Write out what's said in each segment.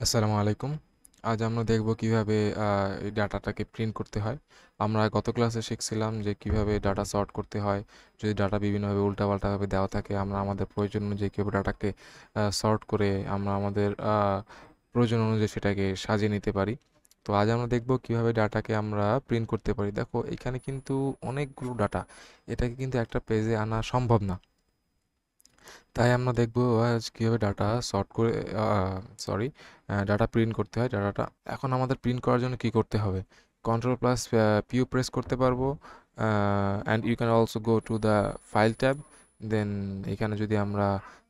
আসসালামু আলাইকুম। আজ আমরা দেখব কিভাবে এই ডাটাটাকে প্রিন্ট করতে হয়। আমরা গত ক্লাসে শিখছিলাম যে কিভাবে ডাটা সর্ট করতে হয়। যদি ডাটা বিভিন্নভাবে উল্টাপাল্টাভাবে দেওয়া থাকে, আমরা আমাদের প্রয়োজন অনুযায়ী কিভাবে ডাটাকে সর্ট করে আমরা আমাদের প্রয়োজন অনুযায়ী সেটাকে সাজিয়ে নিতে পারি। তো আজ আমরা দেখব কিভাবে ডাটাকে আমরা প্রিন্ট করতে পারি। দেখো এখানে কিন্তু অনেকগুলো ডাটা। এটাকে কিন্তু একটা পেজে আনা সম্ভব না। তাই আমরা দেখব আজ কীভাবে ডাটা সর্ট করে সরি ডাটা প্রিন্ট করতে হয়। ডাটাটা এখন আমাদের প্রিন্ট করার জন্য কি করতে হবে? কন্ট্রোল প্লাস পিউ প্রেস করতে পারবো, and you can also go to the file tab. Then এখানে যদি আমরা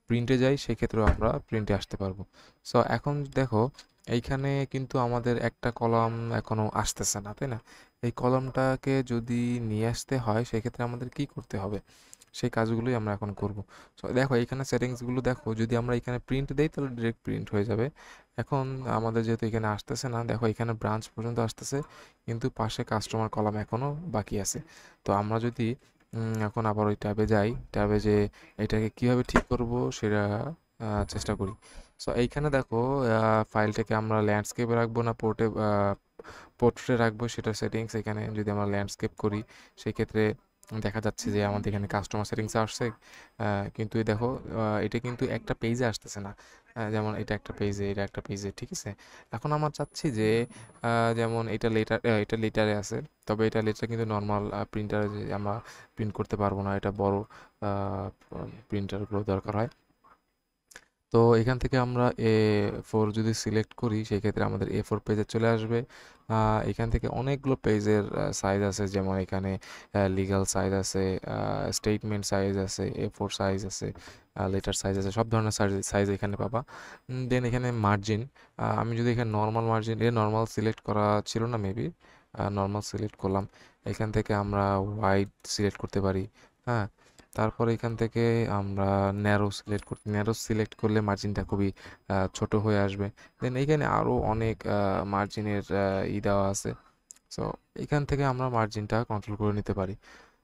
প্রিন্টে যাই সেক্ষেত্রেও আমরা প্রিন্টে আসতে পারবো। সো এখন দেখো এইখানে কিন্তু আমাদের একটা কলাম এখনও আসতেছে না, তাই না? এই কলামটাকে যদি নিয়ে আসতে হয় সেক্ষেত্রে আমাদের কি করতে হবে? সেই কাজগুলোই আমরা এখন করব। সো দেখো এইখানে সেটিংসগুলো দেখো, যদি আমরা এখানে প্রিন্ট দেই তাহলে ডিরেক্ট প্রিন্ট হয়ে যাবে। এখন আমাদের যেহেতু এখানে আসতেছে না, দেখো এখানে ব্রাঞ্চ পর্যন্ত আসতেছে কিন্তু পাশে কাস্টমার কলাম এখনও বাকি আছে। তো আমরা যদি এখন আবার ওই ট্যাবে যাই, ট্যাবে যে এটাকে কীভাবে ঠিক করব সেটা চেষ্টা করি। সো এইখানে দেখো ফাইলটাকে আমরা ল্যান্ডস্কেপে রাখবো না পোর্ট্রেটে রাখবো, সেটা সেটিংস। এখানে যদি আমরা ল্যান্ডস্কেপ করি সেক্ষেত্রে দেখা যাচ্ছে যে আমাদের এখানে কাস্টমার সেটিংসে আসছে, কিন্তু এই দেখো এটা কিন্তু একটা পেজে আসতেছে না। যেমন এটা একটা পেজে, এটা একটা পেজে, ঠিক আছে? এখন আমরা চাচ্ছি যে যেমন এটা লেটারে আছে, তবে এটা লেটার কিন্তু নর্মাল প্রিন্টারে যে আমরা প্রিন্ট করতে পারবো না, এটা বড় প্রিন্টারগুলো দরকার হয়। তো এখান থেকে আমরা A4 যদি সিলেক্ট করি সেক্ষেত্রে আমাদের A4 পেজে চলে আসবে। এখান থেকে অনেকগুলো পেজের সাইজ আছে, যেমন এখানে লিগ্যাল সাইজ আছে, স্টেটমেন্ট সাইজ আছে, A4 সাইজ আছে, লেটার সাইজ আছে, সব ধরনের সাইজ এখানে পাবা। দেন এখানে মার্জিন, আমি যদি এখানে নর্মাল মার্জিন নর্মাল সিলেক্ট করা ছিল না মেবি, নর্মাল সিলেক্ট করলাম। এখান থেকে আমরা হোয়াইট সিলেক্ট করতে পারি। হ্যাঁ, তারপর এখান থেকে আমরা ন্যারো সিলেক্ট করলে মার্জিনটা খুবই ছোট হয়ে আসবে। দেন এইখানে আরও অনেক মার্জিনের দেওয়া আছে। সো এখান থেকে আমরা মার্জিনটা কন্ট্রোল করে নিতে পারি।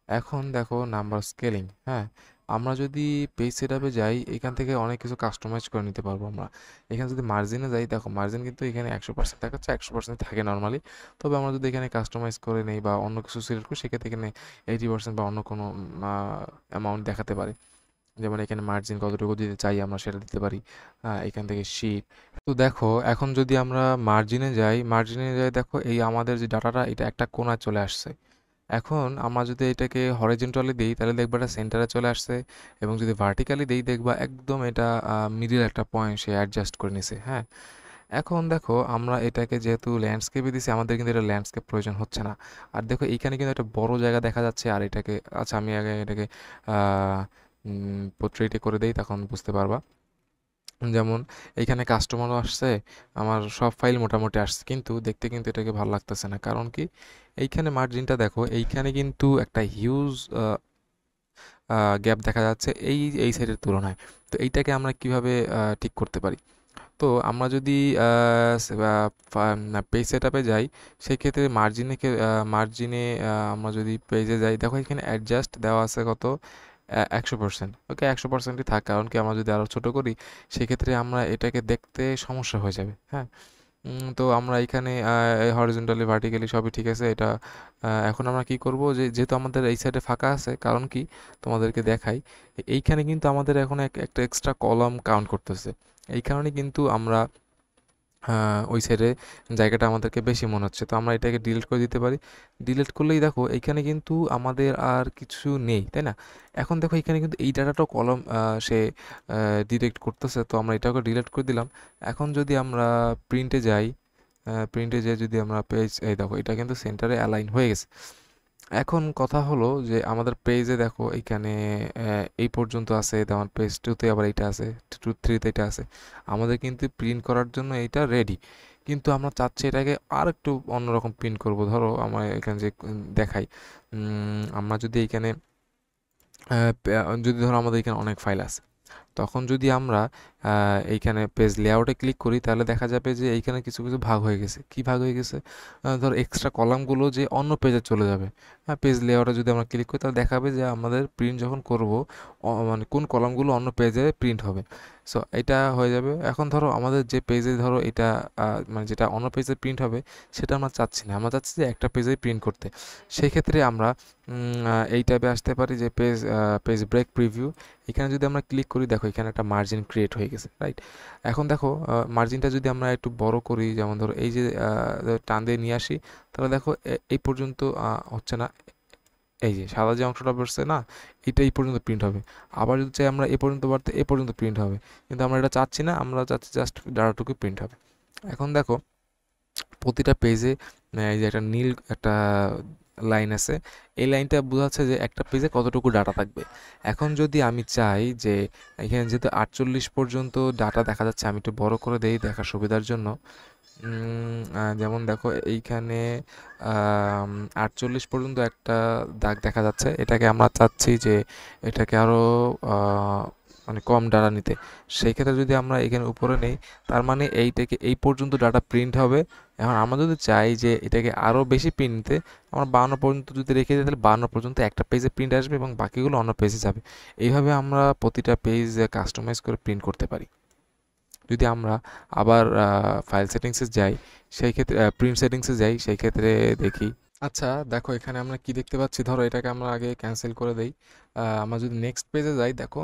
এখন দেখো নাম্বার স্কেলিং। হ্যাঁ, আমরা যদি পেজ সেটআপে যাই এখান থেকে অনেক কিছু কাস্টমাইজ করে নিতে পারবো আমরা। এখানে যদি মার্জিনে যাই, দেখো মার্জিন কিন্তু এখানে 100% দেখাচ্ছে, 100% থাকে নর্মালি। তবে আমরা যদি এখানে কাস্টমাইজ করে নেই বা অন্য কিছু সিলেক্ট করি সেক্ষেত্রে এখানে 80% বা অন্য কোনো অ্যামাউন্ট দেখাতে পারে। যেমন এখানে মার্জিন কতটুকু দিতে চাই আমরা সেটা দিতে পারি। এখান থেকে শীট। তো দেখো এখন যদি আমরা মার্জিনে যাই দেখো এই আমাদের যে ডাটাটা এটা একটা কোণায় চলে আসছে। এখন আমরা যদি এটাকে হরিজন্টালি দিই তাহলে দেখবা এটা সেন্টারে চলে আসছে, এবং যদি ভার্টিক্যালি দিই দেখবা একদম এটা মিডিল একটা পয়েন্ট সে অ্যাডজাস্ট করে নিছে। হ্যাঁ, এখন দেখো আমরা এটাকে যেহেতু ল্যান্ডস্কেপে দিছি আমাদের কিন্তু এটা ল্যান্ডস্কেপ প্রয়োজন হচ্ছে না। আর দেখো এইখানে কিন্তু একটা বড় জায়গা দেখা যাচ্ছে, আর এটাকে আচ্ছা আমি আগে এটাকে পোর্ট্রেটে করে দেই তখন বুঝতে পারবা। যেমন এইখানে কাস্টমারও আসছে, আমার সব ফাইল মোটামুটি আসছে, কিন্তু দেখতে কিন্তু এটাকে ভালো লাগতেছে না। কারণ কি, এইখানে মার্জিনটা দেখো, এইখানে কিন্তু একটা হিউজ গ্যাপ দেখা যাচ্ছে এই সাইডের তুলনায়। তো এইটাকে আমরা কিভাবে ঠিক করতে পারি? তো আমরা যদি পেজ সেটআপে যাই সেক্ষেত্রে মার্জিনে আমরা যদি পেজে যাই, দেখো এখানে অ্যাডজাস্ট দেওয়া আছে কত, 100%। ওকে, 100%ই থাক, কারণ কি আমরা যদি আরও ছোটো করি সেক্ষেত্রে আমরা এটাকে দেখতে সমস্যা হয়ে যাবে। হ্যাঁ, তো আমরা এখানে হরিজন্টালি ভার্টিক্যালি সবই ঠিক আছে। এটা এখন আমরা কি করব, যেহেতু আমাদের এই সাইডে ফাঁকা আছে, কারণ কি তোমাদেরকে দেখাই, এইখানে কিন্তু আমাদের এখন একটা এক্সট্রা কলাম কাউন্ট করতেছে। এই কারণে কিন্তু আমরা ওই সাইডে জায়গাটা আমাদেরকে বেশি মনে হচ্ছে, তো আমরা এটাকে ডিলিট করে দিতে পারি। ডিলিট করলেই দেখো এইখানে কিন্তু আমাদের আর কিছু নেই, তাই না? এখন দেখো এখানে কিন্তু এই ডাটাটাও কলম সে ডিরেক্ট করতেছে, তো আমরা এটাকে ডিলিট করে দিলাম। এখন যদি আমরা প্রিন্টে যাই, প্রিন্টে যেয়ে যদি আমরা পেজ, এই দেখো এটা কিন্তু সেন্টারে অ্যালাইন হয়ে গেছে। এখন কথা হলো যে আমাদের পেজে দেখো এখানে এই পর্যন্ত আছে, যেমন পেজ টুতে আবার এইটা আছে, টু থ্রিতে এটা আছে। আমাদের কিন্তু প্রিন্ট করার জন্য এইটা রেডি, কিন্তু আমরা চাচ্ছি এটাকে আর একটু অন্যরকম প্রিন্ট করব। ধরো আমার এখানে যে দেখাই, আমরা যদি এইখানে যদি ধরো আমাদের এখানে অনেক ফাইল আছে, তখন যদি আমরা এইখানে পেজ লেআউটে ক্লিক করি তাহলে দেখা যাবে যে এইখানে কিছু কিছু ভাগ হয়ে গেছে। কি ভাগ হয়ে গেছে? ধর এক্সট্রা কলামগুলো যে অন্য পেজে চলে যাবে। হ্যাঁ, পেজ লেআউটে যদি আমরা ক্লিক করি তাহলে দেখাবে যে আমাদের প্রিন্ট যখন করব মানে কোন কলামগুলো অন্য পেজে প্রিন্ট হবে। সো এটা হয়ে যাবে। এখন ধরো আমাদের যে পেজে ধরো এটা মানে যেটা অন্য পেজে প্রিন্ট হবে সেটা আমরা চাচ্ছি না, আমরা চাচ্ছি যে একটা পেজেই প্রিন্ট করতে। সেই ক্ষেত্রে আমরা এই ট্যাবে আসতে পারি যে পেজ ব্রেক প্রিভিউ। এখানে যদি আমরা ক্লিক করি, দেখো এখানে একটা মার্জিন ক্রিয়েট হয়ে গেছে, রাইট? এখন দেখো মার্জিনটা যদি আমরা একটু বড় করি, যেমন ধরো এই যে টান দিয়ে নিয়ে আসি, তাহলে দেখো এই পর্যন্ত হচ্ছে না, এই যে সাদা যে অংশটা বেরোচ্ছে না, এটা এই পর্যন্ত প্রিন্ট হবে। আবার যদি চাই আমরা এ পর্যন্ত বাড়তে, এ পর্যন্ত প্রিন্ট হবে, কিন্তু আমরা এটা চাচ্ছি না, আমরা চাচ্ছি জাস্ট ডাটাটুকু প্রিন্ট হবে। এখন দেখো প্রতিটা পেজে এই যে একটা নীল একটা লাইন আছে, এই লাইনটা বোঝাচ্ছে যে একটা পেজে কতটুকু ডাটা থাকবে। এখন যদি আমি চাই যে এখানে যেহেতু 48 পর্যন্ত ডাটা দেখা যাচ্ছে, আমি একটু বড় করে দেই দেখার সুবিধার জন্য। যেমন দেখো এইখানে 48 পর্যন্ত একটা দাগ দেখা যাচ্ছে, এটাকে আমরা চাচ্ছি যে এটাকে আরও মানে কম ডাটা নিতে। সেই ক্ষেত্রে যদি আমরা এখানে উপরে নেই, তার মানে এইটাকে এই পর্যন্ত ডাটা প্রিন্ট হবে। এখন আমরা যদি চাই যে এটাকে আরও বেশি প্রিন্ট নিতে, আমরা 52 পর্যন্ত যদি রেখে দিই, তাহলে 52 পর্যন্ত একটা পেজে প্রিন্ট আসবে এবং বাকিগুলো অন্য পেজে যাবে। এইভাবে আমরা প্রতিটা পেজ কাস্টমাইজ করে প্রিন্ট করতে পারি। যদি আমরা আবার ফাইল সেটিংসে যাই, সেই ক্ষেত্রে প্রিন্ট সেটিংসে যাই, সেই ক্ষেত্রে দেখি। আচ্ছা দেখো এখানে আমরা কি দেখতে পাচ্ছি, ধরো এটাকে আমরা আগে ক্যান্সেল করে দেই। আমরা যদি নেক্সট পেজে যাই, দেখো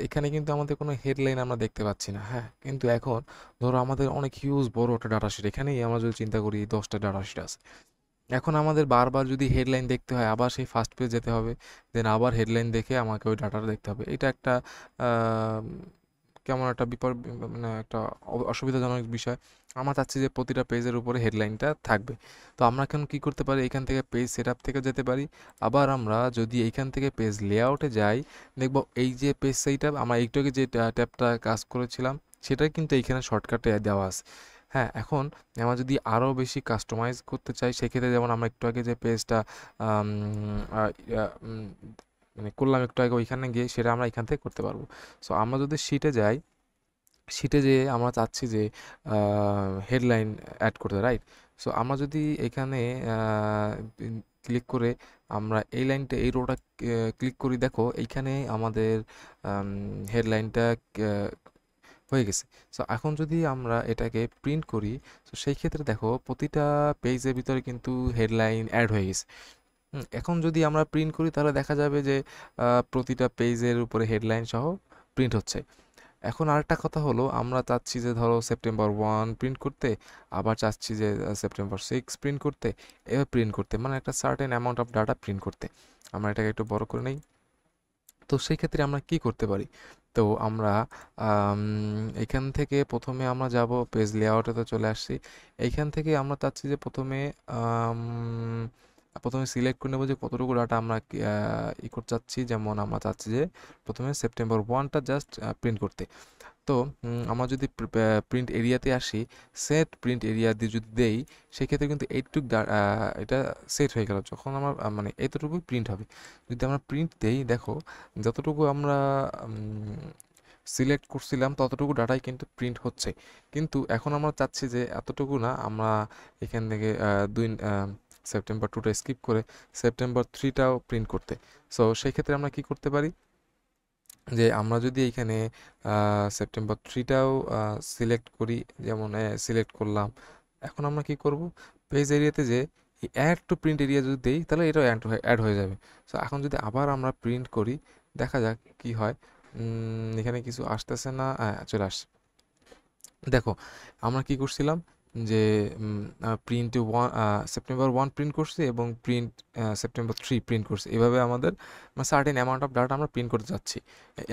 এখানে কিন্তু আমাদের কোনো হেডলাইন আমরা দেখতে পাচ্ছি না। হ্যাঁ, কিন্তু এখন ধরো আমাদের অনেক হিউজ বড় একটা ডাটা শিট, এখানেই আমরা যদি চিন্তা করি 10টা ডাটা শিট আছে। এখন আমাদের বারবার যদি হেডলাইন দেখতে হয়, আবার সেই ফার্স্ট পেজ যেতে হবে, দেন আবার হেডলাইন দেখে আমাকে ওই ডাটাটা দেখতে হবে। এটা একটা কেমন একটা মানে একটা অসুবিধাজনক বিষয়। আমরা চাচ্ছি যে প্রতিটা পেজের উপরে হেডলাইনটা থাকবে। তো আমরা এখন কী করতে পারি, এখান থেকে পেজ সেট আপ থেকে যেতে পারি। আবার আমরা যদি এইখান থেকে পেজ লেআউটে যাই, দেখব এই যে পেজ সেট আপ, আমরা একটু আগে যে ট্যাবটা কাজ করেছিলাম সেটা কিন্তু এইখানে শর্টকাটে দেওয়া আছে। হ্যাঁ, এখন আমরা যদি আরও বেশি কাস্টমাইজ করতে চাই, সেক্ষেত্রে যেমন আমরা একটু আগে যে পেজটা মানে করলাম একটু আগে ওইখানে গিয়ে, সেটা আমরা এখান থেকে করতে পারবো। সো আমরা যদি শিটে যাই, শিটে যেয়ে আমরা চাচ্ছি যে হেডলাইন অ্যাড করতে, রাইট? সো আমরা যদি এখানে ক্লিক করে আমরা এই লাইনটা, এই রোটা ক্লিক করি, দেখো এইখানে আমাদের হেডলাইনটা হয়ে গেছে। সো এখন যদি আমরা এটাকে প্রিন্ট করি, তো সেই ক্ষেত্রে দেখো প্রতিটা পেজের ভিতরে কিন্তু হেডলাইন অ্যাড হয়ে গেছে। এখন যদি আমরা প্রিন্ট করি, তাহলে দেখা যাবে যে প্রতিটা পেজের উপরে হেডলাইন সহ প্রিন্ট হচ্ছে। এখন আরেকটা কথা হলো, আমরা চাচ্ছি যে ধরো সেপ্টেম্বর 1 প্রিন্ট করতে, আবার চাচ্ছি যে সেপ্টেম্বর 6 প্রিন্ট করতে, এভাবে প্রিন্ট করতে, মানে একটা certain amount of data print করতে। আমরা এটাকে একটু বড় করে নেই। তো সেই ক্ষেত্রে আমরা কি করতে পারি? তো আমরা এখান থেকে প্রথমে আমরা যাব পেজ লেআউটে, তো চলে আসছি। এইখান থেকে আমরা চাচ্ছি যে প্রথমে সিলেক্ট করে নেব যে কতটুকু ডাটা আমরা করতে চাচ্ছি। যেমন আমরা চাচ্ছি যে প্রথমে সেপ্টেম্বর 1টা জাস্ট প্রিন্ট করতে। তো আমরা যদি প্রিন্ট এরিয়াতে আসি, সেট প্রিন্ট এরিয়া দিয়ে যদি দেই, সেক্ষেত্রে কিন্তু এইটুক এটা সেট হয়ে গেল। যখন আমার মানে এতটুকুই প্রিন্ট হবে। যদি আমরা প্রিন্ট দেই, দেখো যতটুকু আমরা সিলেক্ট করছিলাম ততটুকু ডাটাই কিন্তু প্রিন্ট হচ্ছে। কিন্তু এখন আমরা চাচ্ছি যে এতটুকু না, আমরা এখান থেকে সেপ্টেম্বর 2টা স্কিপ করে সেপ্টেম্বর 3টাও প্রিন্ট করতে। সো সেই ক্ষেত্রে আমরা কি করতে পারি, যে আমরা যদি এইখানে সেপ্টেম্বর 3টাও সিলেক্ট করি, যেমন সিলেক্ট করলাম। এখন আমরা কি করব, পেজ এরিয়াতে যে অ্যাড টু প্রিন্ট এরিয়া যদি দেই, তাহলে এটাও অ্যাড হয়ে যাবে। সো এখন যদি আবার আমরা প্রিন্ট করি, দেখা যাক কি হয়। এখানে কিছু আসতেছে না, চলে আসছে। দেখো আমরা কি করছিলাম, যে প্রিন্ট সেপ্টেম্বর 1 প্রিন্ট করছি এবং প্রিন্ট সেপ্টেম্বর 3 প্রিন্ট করছি। এভাবে আমাদের সার্টেন অ্যামাউন্ট অফ ডাটা আমরা প্রিন্ট করতে যাচ্ছি,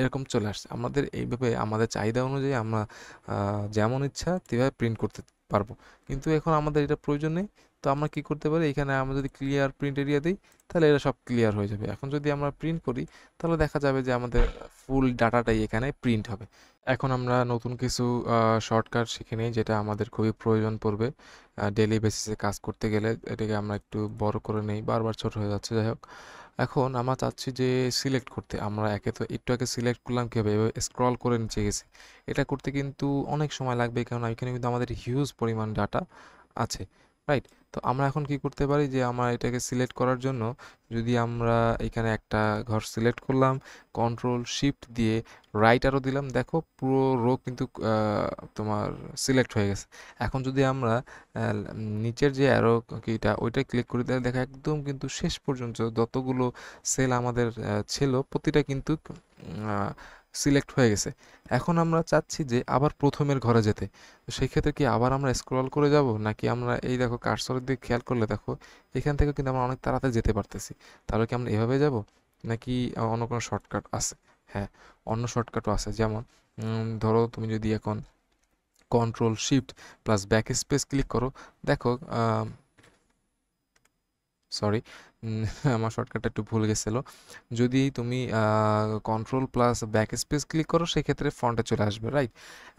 এরকম চলে আসছে। আমাদের এইভাবে আমাদের চাহিদা অনুযায়ী আমরা যেমন ইচ্ছা তেভাবে প্রিন্ট করতে পারবো। কিন্তু এখন আমাদের এটা প্রয়োজন নেই। তো আমরা কি করতে পারি, এখানে আমরা যদি ক্লিয়ার প্রিন্ট এরিয়া দিই, তাহলে এটা সব ক্লিয়ার হয়ে যাবে। এখন যদি আমরা প্রিন্ট করি, তাহলে দেখা যাবে যে আমাদের ফুল ডাটাটাই এখানে প্রিন্ট হবে। এখন আমরা নতুন কিছু শর্টকাট শিখে নিই, যেটা আমাদের খুবই প্রয়োজন পড়বে ডেইলি বেসিসে কাজ করতে গেলে। এটাকে আমরা একটু বড় করে নেই, বারবার ছোট হয়ে যাচ্ছে, যাই হোক। এখন আমরা চাচ্ছি যে সিলেক্ট করতে, আমরা একে তো একটু আগে সিলেক্ট করলাম, কীভাবে এভাবে স্ক্রল করে নিচে গেছি। এটা করতে কিন্তু অনেক সময় লাগবে, কারণ এখানে কিন্তু আমাদের হিউজ পরিমাণ ডাটা আছে। রাইট? তো আমরা এখন কি করতে পারি যে আমরা এটাকে সিলেক্ট করার জন্য যদি আমরা এখানে একটা ঘর সিলেক্ট করলাম, কন্ট্রোল শিফট দিয়ে রাইট অ্যারো দিলাম, দেখো পুরো রো কিন্তু তোমার সিলেক্ট হয়ে গেছে। এখন যদি আমরা নিচের যে অ্যারো কিটা ওইটা ক্লিক করি তাহলে দেখো একদম কিন্তু শেষ পর্যন্ত যতগুলো সেল আমাদের ছিল প্রতিটা কিন্তু সিলেক্ট হয়ে গেছে। এখন আমরা চাচ্ছি যে আবার প্রথমের ঘরে যেতে। তো সেই ক্ষেত্রে কি আবার আমরা স্ক্রল করে যাব, নাকি আমরা এই দেখো কার্সরের দিকে খেয়াল করলে দেখো এখান থেকে কিন্তু আমরা অনেক তাড়াতাড়ি যেতে পারতেছি। তাহলে কি আমরা এভাবে যাব, নাকি অন্য কোনো শর্টকাট আছে? হ্যাঁ, অন্য শর্টকাটও আছে। যেমন ধরো তুমি যদি এখন control shift plus back space click করো, দেখো সরি আমার শর্টকাটটা একটু ভুল গেছিলো। যদি তুমি control plus back space click করো সেক্ষেত্রে ফন্টে চলে আসবে, রাইট?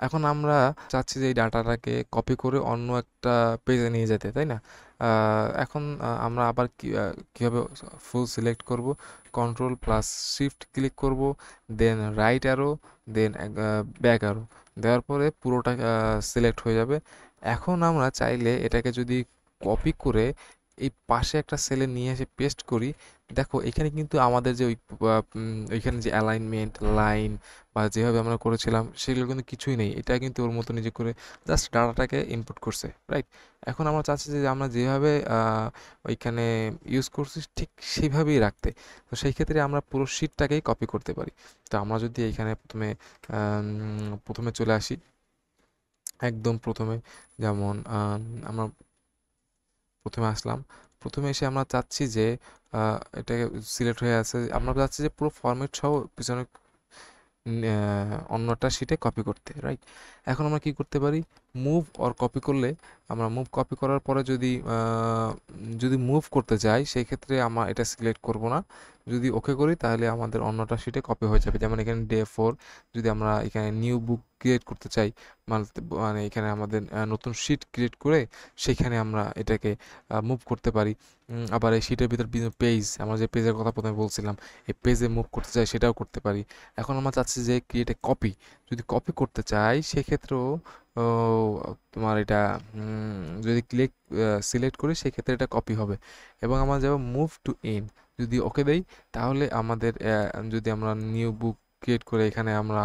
এখন আমরা চাচ্ছি যে এই ডাটাটাকে কপি করে অন্য একটা পেজে নিয়ে যেতে, তাই না? এখন আমরা আবার কীভাবে ফুল সিলেক্ট করব? কন্ট্রোল প্লাস শিফট ক্লিক করব, then right arrow, then back arrow দেওয়ার পরে পুরোটা সিলেক্ট হয়ে যাবে। এখন আমরা চাইলে এটাকে যদি কপি করে এই পাশে একটা সেলে নিয়ে এসে পেস্ট করি, দেখো এখানে কিন্তু আমাদের যে ওইখানে যে অ্যালাইনমেন্ট লাইন বা যেভাবে আমরা করেছিলাম সেগুলো কিন্তু কিছুই নেই। এটা কিন্তু ওর মতো নিজে করে জাস্ট ডাটাটাকে ইনপুট করছে, রাইট? এখন আমরা চাচ্ছি যে আমরা যেভাবে ওইখানে ইউজ করছি ঠিক সেইভাবেই রাখতে। তো সেই ক্ষেত্রে আমরা পুরো শিটটাকেই কপি করতে পারি। তো আমরা যদি এইখানে প্রথমে চলে আসি, একদম প্রথমে, যেমন আমরা প্রথমে আসলাম। প্রথমে এসে আমরা চাচ্ছি যে এটাকে সিলেক্ট হয়ে আছে, আমরা চাচ্ছি যে পুরো ফরম্যাট সহ পিছনে অন্যটা শিটে কপি করতে, রাইট? এখন আমরা কি করতে পারি? মুভ অর কপি করলে আমরা মুভ কপি করার পরে যদি মুভ করতে চাই সেই ক্ষেত্রে আমরা এটা সিলেক্ট করব না। যদি ওকে করি তাহলে আমাদের অন্যটা শিটে কপি হয়ে যাবে। যেমন এখানে ডে 4 যদি আমরা এখানে নিউ বুক ক্রিয়েট করতে চাই, মানে এখানে আমাদের নতুন শিট ক্রিয়েট করে সেখানে আমরা এটাকে মুভ করতে পারি। আবার এই শিটের ভিতর বিভিন্ন পেজ, আমরা যে পেজের কথা প্রথমে বলছিলাম, এই পেজে মুভ করতে চাই সেটাও করতে পারি। এখন আমরা চাচ্ছি যে ক্রিয়েট এ কপি, যদি কপি করতে চাই সেক্ষেত্রেও ও, তোমার এটা যদি সিলেক্ট করি সেক্ষেত্রে এটা কপি হবে। এবং আমরা যাব মুভ টু এন্ড, যদি ওকে দেই তাহলে আমাদের যদি আমরা নিউ বুক ক্রিয়েট করে এখানে আমরা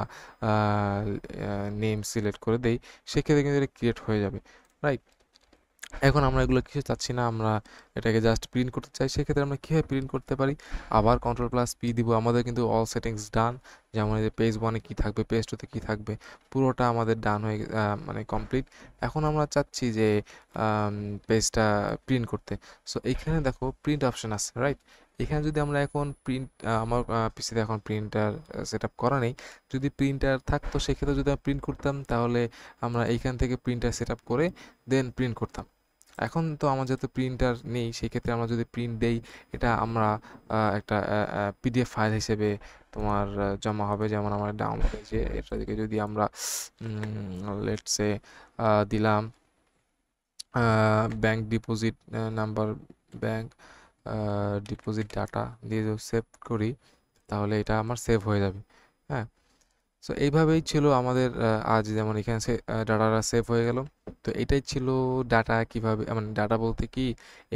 নেম সিলেক্ট করে দেই সেক্ষেত্রে কিন্তু এটা ক্রিয়েট হয়ে যাবে, রাইট? এখন আমরা এগুলো কিছু চাচ্ছি না, আমরা এটাকে জাস্ট প্রিন্ট করতে চাই। সেক্ষেত্রে আমরা কীভাবে প্রিন্ট করতে পারি? আবার কন্ট্রোল প্লাস পি দিব। আমাদের কিন্তু অল সেটিংস ডান। যেমন এই যে পেজ 1-এ কী থাকবে, পেজ 2-তে কী থাকবে, পুরোটা আমাদের ডান হয়ে মানে কমপ্লিট। এখন আমরা চাচ্ছি যে পেজটা প্রিন্ট করতে। সো এইখানে দেখো প্রিন্ট অপশন আছে, রাইট? এখানে যদি আমরা এখন আমার পিসিতে এখন প্রিন্টার সেট আপ করা নেই। যদি প্রিন্টার থাকতো সেক্ষেত্রে যদি আমরা প্রিন্ট করতাম তাহলে আমরা এইখান থেকে প্রিন্টার সেট আপ করে দেন প্রিন্ট করতাম। এখন তো আমার যেহেতু প্রিন্টার নেই সেই ক্ষেত্রে আমরা যদি প্রিন্ট দেই এটা আমরা একটা পিডিএফ ফাইল হিসেবে তোমার জমা হবে। যেমন আমার ডাউনলোড হয়েছে, এটা থেকে যদি আমরা লেটসে দিলাম bank deposit number, bank deposit data দিয়ে যদি সেভ করি তাহলে এটা আমার সেভ হয়ে যাবে। হ্যাঁ, সো এইভাবেই ছিল আমাদের আজ, যেমন এখানে ডাটাটা সেভ হয়ে গেল। তো এটাই ছিল ডাটা কিভাবে, মানে ডাটা বলতে কি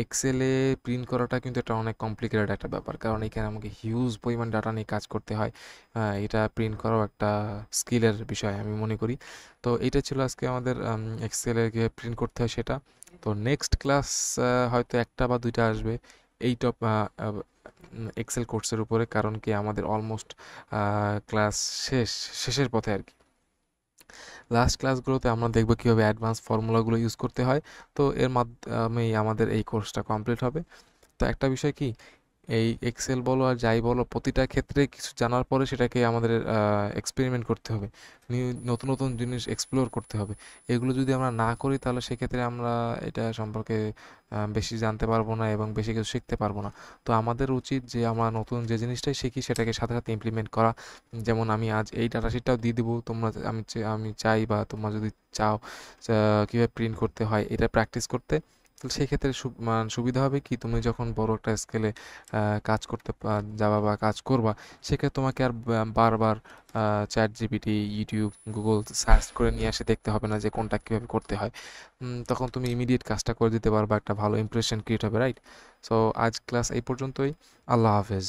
এক্সেলে প্রিন্ট করাটা কিন্তু এটা অনেক কমপ্লিকেটেড একটা ব্যাপার, কারণ এখানে আমাকে হিউজ পরিমাণ ডাটা নিয়ে কাজ করতে হয়। এটা প্রিন্ট করাও একটা স্কিলের বিষয় আমি মনে করি। তো এটা ছিল আজকে আমাদের এক্সেলে কীভাবে প্রিন্ট করতে হয় সেটা। তো নেক্সট ক্লাস হয়তো একটা বা দুইটা আসবে এই এক্সেল কোর্সের উপরে, কারণ কি আমাদের অলমোস্ট ক্লাস শেষের পথে আর কি। লাস্ট ক্লাসগুলোতে আমরা দেখব কীভাবে অ্যাডভান্স ফর্মুলাগুলো ইউজ করতে হয়। তো এর মাধ্যমেই আমাদের এই কোর্সটা কমপ্লিট হবে। তো একটা বিষয় কি, এই এক্সেল বলো আর যাই বলো প্রতিটা ক্ষেত্রে কিছু জানার পরে সেটাকে আমাদের এক্সপেরিমেন্ট করতে হবে, নতুন নতুন জিনিস এক্সপ্লোর করতে হবে। এগুলো যদি আমরা না করি তাহলে সেক্ষেত্রে আমরা এটা সম্পর্কে বেশি জানতে পারবো না এবং বেশি কিছু শিখতে পারবো না। তো আমাদের উচিত যে আমরা নতুন যে জিনিসটাই শিখি সেটাকে সাথে সাথে ইমপ্লিমেন্ট করা। যেমন আমি আজ এই ডাটা শিটটাও দিয়ে দেবো, তোমরা আমি চাই বা তোমরা যদি চাও কীভাবে প্রিন্ট করতে হয় এটা প্র্যাকটিস করতে, তো সেক্ষেত্রে সুবিধা হবে কি তুমি যখন বড় একটা স্কেলে কাজ করতে যাবা বা কাজ করবা, সেক্ষেত্রে তোমাকে আর বারবার chat GPT, YouTube, Google search করে নিয়ে এসে দেখতে হবে না যে কোনটা কীভাবে করতে হয়। তখন তুমি ইমিডিয়েট কাজটা করে দিতে পারবা, একটা ভালো ইমপ্রেশন ক্রিয়েট হবে, রাইট? সো আজ ক্লাস এই পর্যন্তই। আল্লাহ হাফেজ।